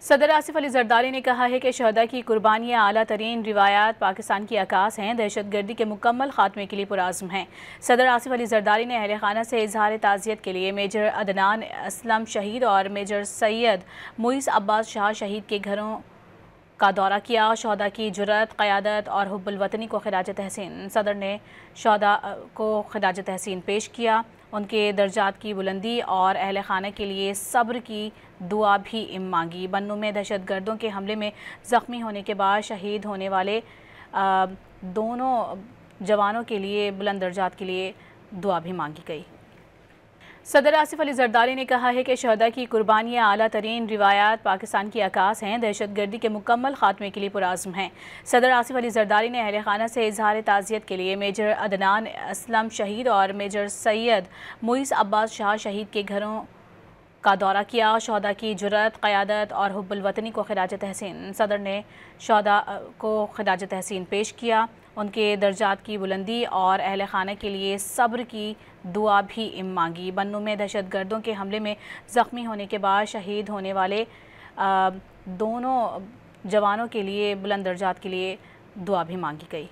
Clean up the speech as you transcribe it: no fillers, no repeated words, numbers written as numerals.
صدر آصف علی زرداری نے کہا ہے کہ شہداء کی قربانیاں اعلیٰ ترین روایات پاکستان کی عکاس ہیں، دہشت گردی کے مکمل خاتمے کے لیے پرعزم ہیں۔ صدر آصف علی زرداری نے اہل خانہ سے اظہار تعزیت کے لیے میجر عدنان اسلم شہید اور میجر سید معیز عباس شاہ شہید کے گھروں کا دورہ کیا۔ شہداء کی جرأت، قیادت اور حب الوطنی کو خراج تحسین صدر نے شہداء کو خراج تحسین پیش کیا، ان کے درجات کی بلندی اور اہل خانہ کے لیے صبر کی دعا بھی مانگی۔ بنوں میں دہشت گردوں کے حملے میں زخمی ہونے کے بعد شہید ہونے والے دونوں جوانوں کے لیے بلند درجات کے لیے دعا بھی مانگی گئی۔ صدر آصف علی زرداری نے کہا ہے کہ شہداء کی قربانیاں اعلیٰ ترین روایات پاکستان کی عکاس ہیں، دہشت گردی کے مکمل خاتمے کے لیے پرعزم ہیں۔ صدر آصف علی زرداری نے اہل خانہ سے اظہار تعزیت کے لیے میجر عدنان اسلم شہید اور میجر سید معیز عباس شاہ شہید کے گھروں کا دورہ کیا۔ شہداء کی جرأت، قیادت اور حب الوطنی کو خراج تحسین صدر نے شہداء کو خراج تحسین پیش کیا، ان کے درجات کی بلندی اور اہل خانہ کے لیے صبر کی دعا بھی مانگی۔ بنوں میں دہشت گردوں کے حملے میں زخمی ہونے کے بعد شہید ہونے والے دونوں جوانوں کے لیے بلند درجات کے لیے دعا بھی مانگی گئی۔